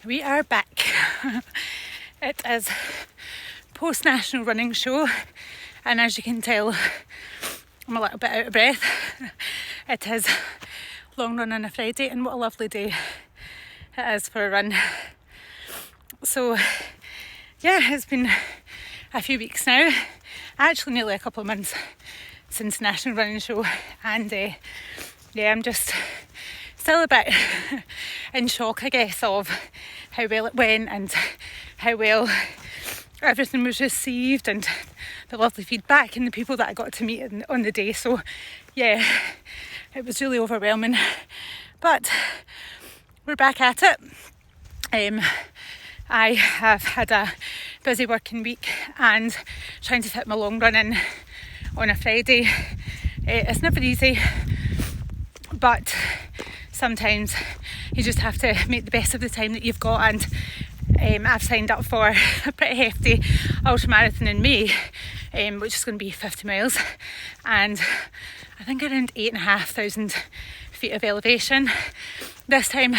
We are back. It is post-national running show, and as you can tell, I'm a little bit out of breath. It is long run on a Friday, and what a lovely day it is for a run. So yeah, it's been a few weeks now, actually nearly a couple of months since the national running show, and yeah, I'm just still a bit in shock, I guess, of how well it went and how well everything was received and the lovely feedback and the people that I got to meet on the day. So yeah, it was really overwhelming, but we're back at it. I have had a busy working week, and trying to fit my long run in on a Friday, it's never easy, but sometimes you just have to make the best of the time that you've got. And I've signed up for a pretty hefty ultramarathon in May, which is going to be 50 miles, and I think around 8,500 feet of elevation. This time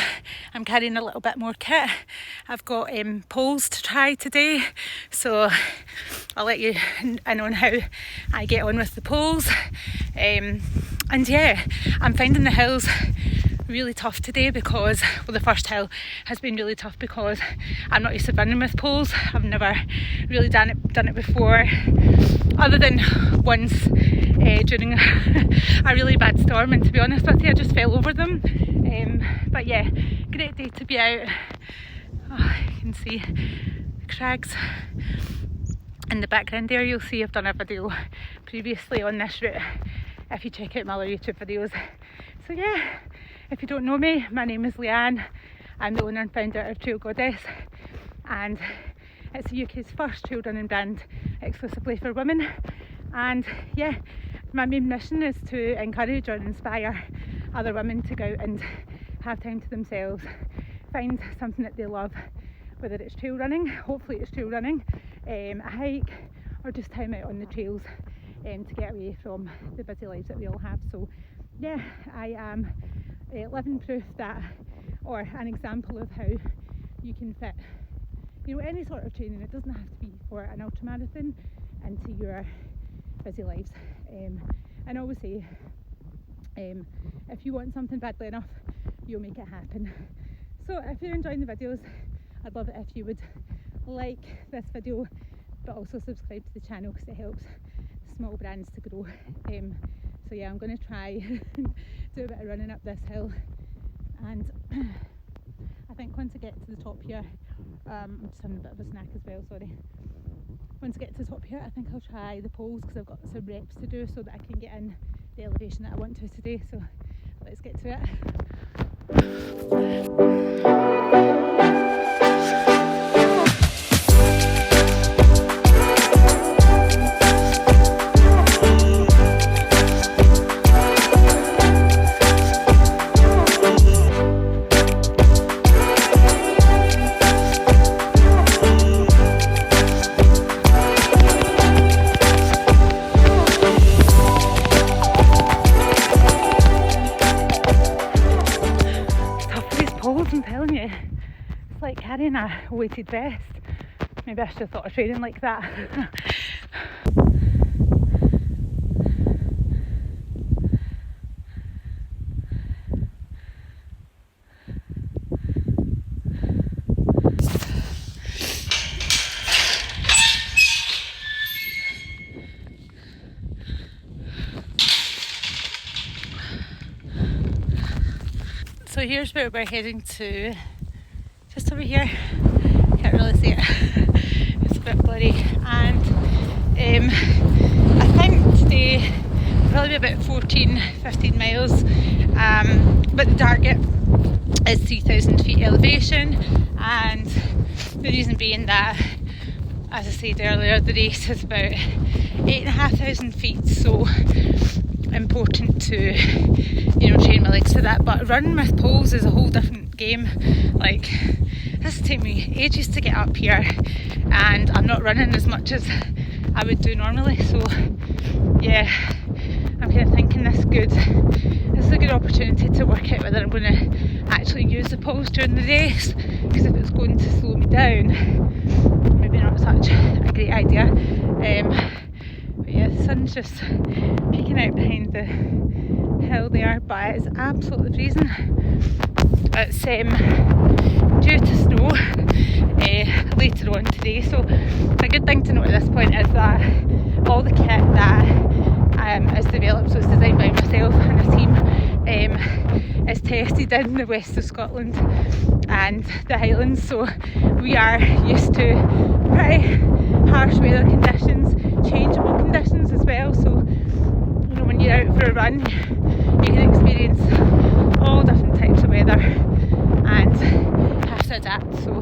I'm carrying a little bit more kit. I've got poles to try today, so I'll let you in on how I get on with the poles. And yeah, I'm finding the hills really tough today because, well, the first hill has been really tough because I'm not used to running with poles. I've never really done it before, other than once during a really bad storm, and to be honest with you, I just fell over them. But yeah, great day to be out. Oh, you can see the crags in the background there. You'll see I've done a video previously on this route if you check out my other YouTube videos. So yeah, if you don't know me, my name is Leigh-Ann. I'm the owner and founder of Trail Goddess, and it's the UK's first trail running brand exclusively for women. And yeah, my main mission is to encourage or inspire other women to go out and have time to themselves, find something that they love, whether it's trail running, hopefully it's trail running, a hike, or just time out on the trails to get away from the busy lives that we all have. So yeah, I am living proof that, or an example of how you can fit, any sort of training. It doesn't have to be for an ultramarathon, into your busy lives. And I always say, if you want something badly enough, you'll make it happen. So if you're enjoying the videos, I'd love it if you would like this video, but also subscribe to the channel because it helps small brands to grow. So yeah, I'm going to try do a bit of running up this hill, and I think once I get to the top here, I'm just having a bit of a snack as well, sorry. Once I get to the top here, I think I'll try the poles because I've got some reps to do so that I can get in the elevation that I want to today. So let's get to it. I'm telling you, it's like carrying a weighted vest. Maybe I should have thought of training like that. So here's where we're heading to, just over here. Can't really see it, it's a bit blurry. And I think today will probably be about 15 miles, but the target is 3,000 feet elevation, and the reason being that, as I said earlier, the race is about 8,500 feet, so important to train my legs to that. But running with poles is a whole different game. Like, it has to take me ages to get up here, and I'm not running as much as I would do normally. So yeah, I'm kind of thinking this is a good opportunity to work out whether I'm going to actually use the poles during the race, because if it's going to slow me down, maybe not such a great idea. But yeah, the sun's just peeking out behind the hill there, but it's absolutely freezing. It's due to snow later on today, so a good thing to note at this point is that all the kit that is developed, so it's designed by myself and a team, is tested in the west of Scotland and the Highlands, so we are used to pretty harsh weather conditions, changeable conditions as well. So you know, when you're out for a run, you can experience all different types of weather and have to adapt. So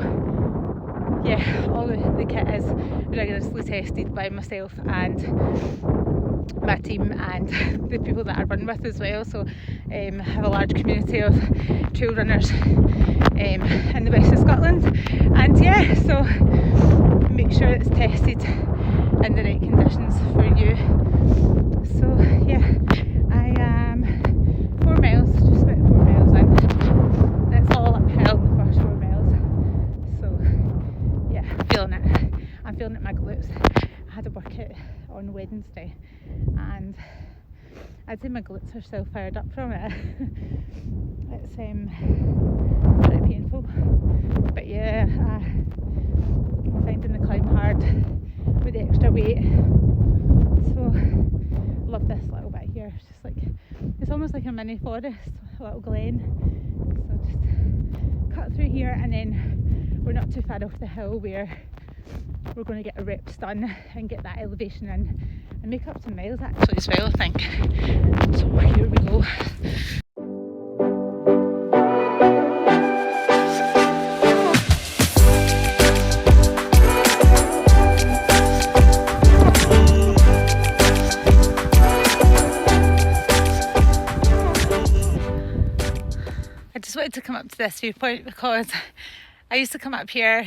yeah, all the kit is rigorously tested by myself and my team and the people that I run with as well. So I have a large community of trail runners in the west of Scotland, and yeah, so make sure it's tested in the right conditions for you. So yeah, I am 4 miles, just about 4 miles in. It's all uphill the first 4 miles. So yeah, I'm feeling it my glutes. I had a workout on Wednesday and I'd say my glutes are still fired up from it. It's pretty painful, but yeah, I'm finding the climb hard with the extra weight. So I love this little bit here. It's just like, it's almost like a mini forest, a little glen. So just cut through here, and then we're not too far off the hill where we're going to get our reps done and get that elevation in and make up some miles actually as well, I think. So here we go. I just wanted to come up to this viewpoint because I used to come up here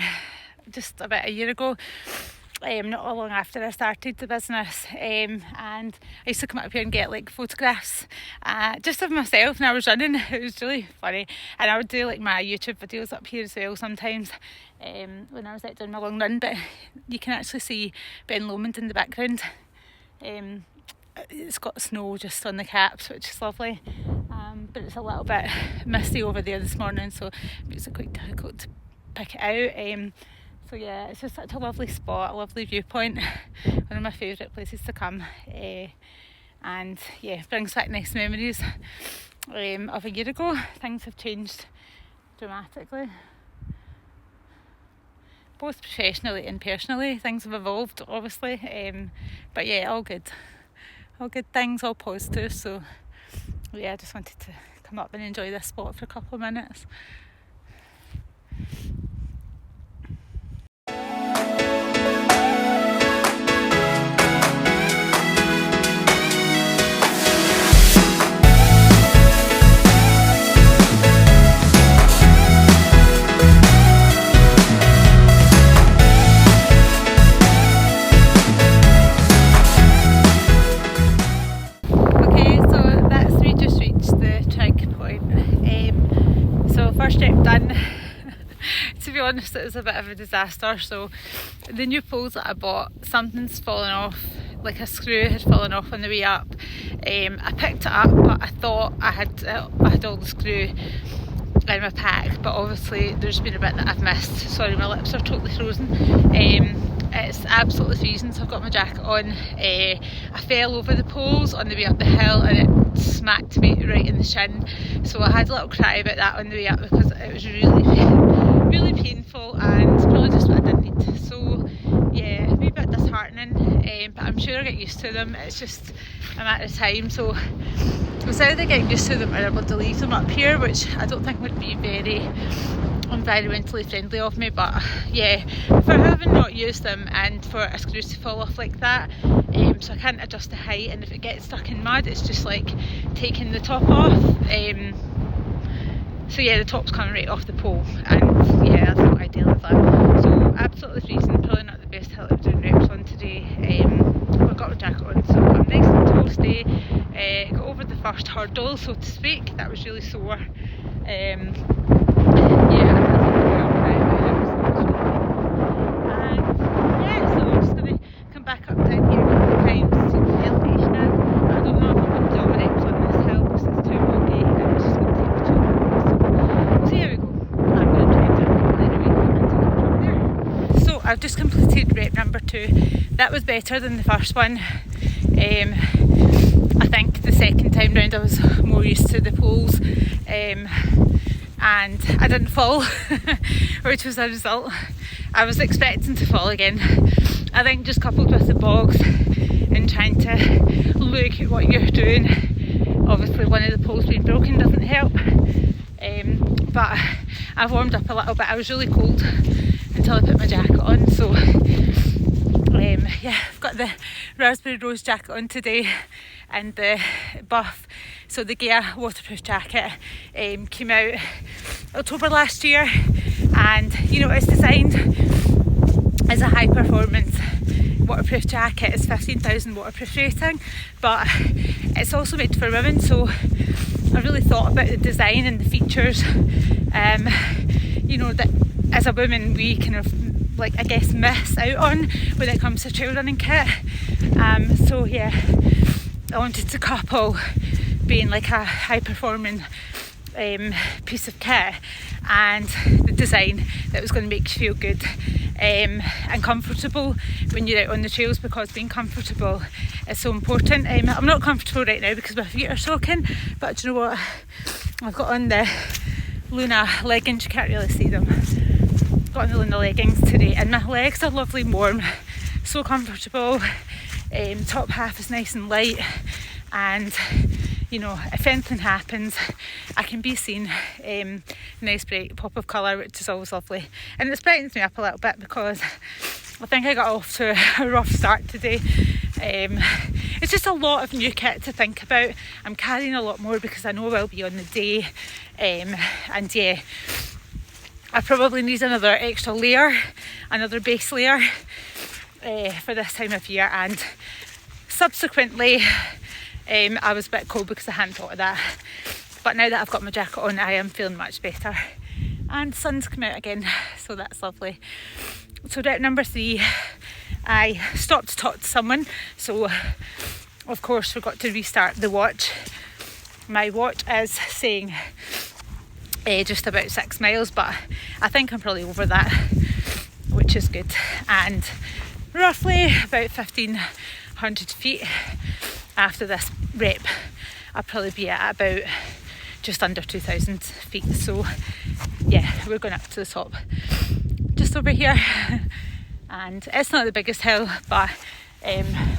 just about a year ago, not long after I started the business, and I used to come up here and get like photographs just of myself and I was running. It was really funny, and I would do like my YouTube videos up here as well sometimes when I was out doing my long run. But you can actually see Ben Lomond in the background. It's got snow just on the caps, which is lovely, but it's a little bit misty over there this morning, so it makes it quite difficult to pick it out. So yeah, it's just such a lovely spot, a lovely viewpoint, one of my favourite places to come, and yeah, brings back nice memories of a year ago. Things have changed dramatically, both professionally and personally. Things have evolved obviously, but yeah, all good things, all positive. So yeah, I just wanted to come up and enjoy this spot for a couple of minutes. First trip done. To be honest, it was a bit of a disaster. So the new poles that I bought, something's fallen off, like a screw had fallen off on the way up. I picked it up, but I thought I had all the screw in my pack, but obviously there's been a bit that I've missed. Sorry, my lips are totally frozen. It's absolutely freezing, so I've got my jacket on. I fell over the poles on the way up the hill and it smacked me right in the shin, so I had a little cry about that on the way up because it was really painful, and it's probably just what I didn't need. So yeah, a wee bit disheartening, but I'm sure I'll get used to them. It's just a matter of time. So it's either getting used to them or able to leave them up here, which I don't think would be very environmentally friendly of me. But yeah, for having not used them and for a screw to fall off like that, so I can't adjust the height, and if it gets stuck in mud it's just like taking the top off. So yeah, the top's coming right off the pole, and yeah, that's not ideal, is that? So absolutely freezing, probably not the best hill I'm doing reps on today. I've got my jacket on, so I'm nice and toasty. Got over the first hurdle, so to speak. That was really sore. Yeah, I I've just completed rep number 2. That was better than the first one. I think the second time round I was more used to the poles, and I didn't fall, which was a result. I was expecting to fall again. I think just coupled with the bogs and trying to look at what you're doing, obviously one of the poles being broken doesn't help. But I've warmed up a little bit. I was really cold until I put my jacket on, so yeah, I've got the raspberry rose jacket on today and the buff. So the Gaia waterproof jacket came out October last year, and you know, it's designed as a high performance waterproof jacket. It's 15,000 waterproof rating, but it's also made for women, so I really thought about the design and the features. You know, that as a woman we kind of, like, I guess, miss out on when it comes to trail running kit. So yeah, I wanted to couple being like a high performing piece of kit and the design that was going to make you feel good and comfortable when you're out on the trails, because being comfortable is so important. I'm not comfortable right now because my feet are soaking, but do you know what, I've got on the Luna leggings. You can't really see them. Got on the Luna leggings today and my legs are lovely and warm, so comfortable. Top half is nice and light, and you know, if anything happens I can be seen. Nice bright pop of colour, which is always lovely, and it brightens me up a little bit because I think I got off to a rough start today. It's just a lot of new kit to think about. I'm carrying a lot more because I know I'll be on the day, and yeah, I probably need another extra layer, another base layer for this time of year. And subsequently I was a bit cold because I hadn't thought of that, but now that I've got my jacket on I am feeling much better, and the sun's come out again, so that's lovely. So rep number 3, I stopped to talk to someone, so of course forgot to restart the watch. My watch is saying just about 6 miles, but I think I'm probably over that, which is good. And roughly about 1,500 feet after this rep I'll probably be at about just under 2,000 feet. So yeah, we're going up to the top just over here, and it's not the biggest hill, but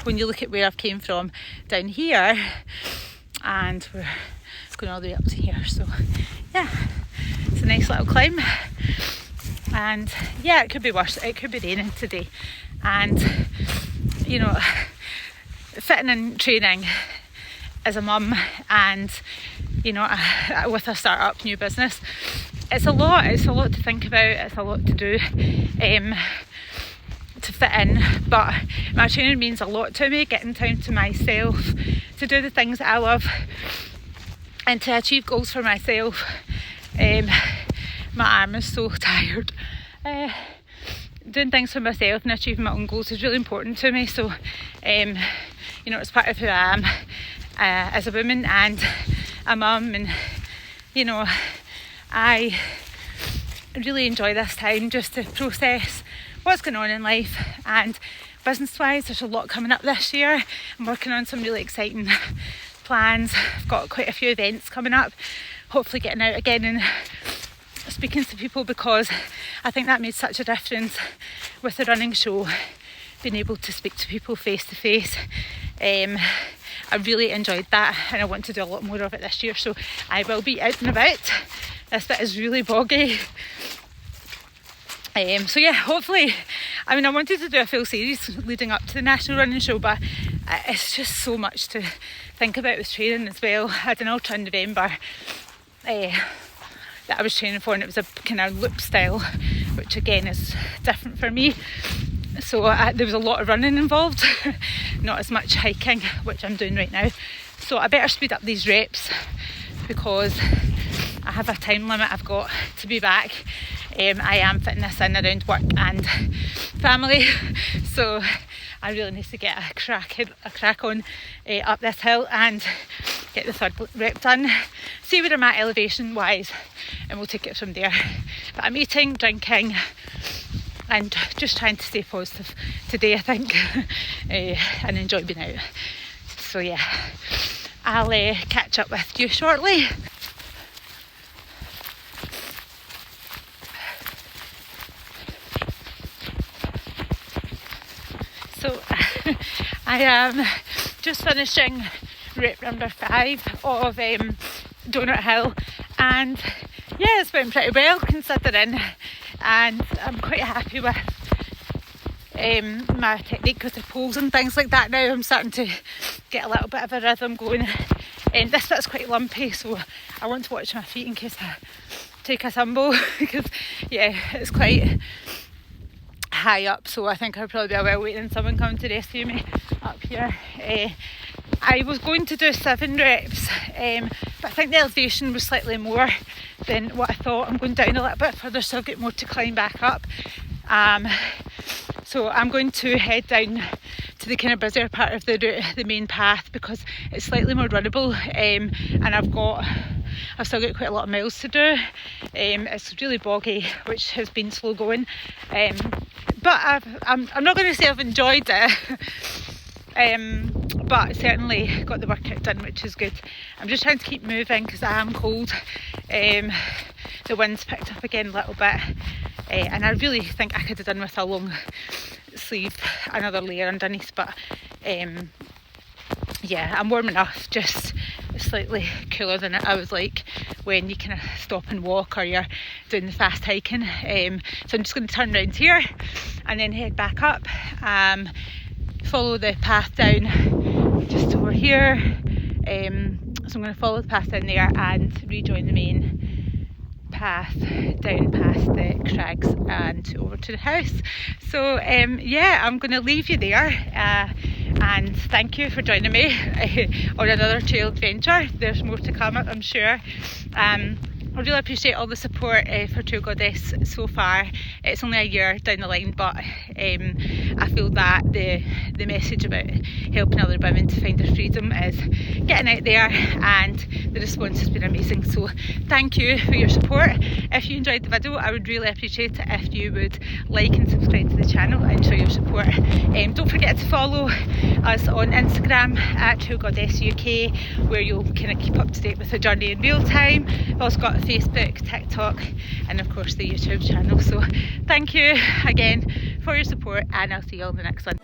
when you look at where I've came from down here, and we're going all the way up to here, so yeah, it's a nice little climb. And yeah, it could be worse, it could be raining today, and you know, fitting in training as a mum and you know, with a start-up new business, it's a lot to think about, it's a lot to do to fit in, but my training means a lot to me. Getting time to myself to do the things that I love and to achieve goals for myself. My arm is so tired. Doing things for myself and achieving my own goals is really important to me, so you know, it's part of who I am as a woman and a mum, and you know, I really enjoy this time just to process what's going on in life. And business wise, there's a lot coming up this year. I'm working on some really exciting plans. I've got quite a few events coming up, hopefully getting out again and speaking to people, because I think that made such a difference with the running show, being able to speak to people face to face. I really enjoyed that and I want to do a lot more of it this year, so I will be out and about. This bit is really boggy. So yeah, hopefully, I mean, I wanted to do a full series leading up to the National Running Show, but it's just so much to think about with training as well. I had an ultra in November that I was training for, and it was a kind of loop style, which again is different for me. So there was a lot of running involved, not as much hiking, which I'm doing right now. So I better speed up these reps because I have a time limit. I've got to be back. I am fitting this in around work and family, so I really need to get a crack on up this hill and get the third rep done, see where I'm at elevation wise, and we'll take it from there. But I'm eating, drinking, and just trying to stay positive today, I think, and enjoy being out. So yeah, I'll catch up with you shortly. So I am just finishing route number 5 of Donut Hill, and yeah, it's went pretty well considering, and I'm quite happy with my technique with the poles and things like that now. I'm starting to get a little bit of a rhythm going, and this bit's quite lumpy, so I want to watch my feet in case I take a tumble because yeah, it's quite high up, so I think I'll probably be a while waiting someone come to rescue me up here. I was going to do 7 reps, but I think the elevation was slightly more than what I thought. I'm going down a little bit further, so I've got more to climb back up. So I'm going to head down to the kind of busier part of the route, the main path, because it's slightly more runnable, and I've still got quite a lot of miles to do. It's really boggy, which has been slow going, but I'm not going to say I've enjoyed it, but certainly got the workout done, which is good. I'm just trying to keep moving because I am cold. The wind's picked up again a little bit, and I really think I could have done with a long sleeve, another layer underneath, but yeah, I'm warm enough, just slightly cooler than I was like when you kind of stop and walk or you're doing the fast hiking. So I'm just going to turn around here and then head back up, follow the path down just over here. So I'm going to follow the path down there and rejoin the main path down past the crags and over to the house. So yeah, I'm going to leave you there, and thank you for joining me on another trail adventure. There's more to come, I'm sure. I really appreciate all the support for Trail Goddess so far. It's only a year down the line, but I feel that the message about helping other women to find their freedom is getting out there, and the response has been amazing. So thank you for your support. If you enjoyed the video, I would really appreciate it if you would like and subscribe to the channel and show your support. Don't forget to follow us on Instagram at Trail Goddess UK, where you'll kind of keep up to date with the journey in real time. We've also got Facebook, TikTok, and of course the YouTube channel. So thank you again for your support, and I'll see you all in the next one.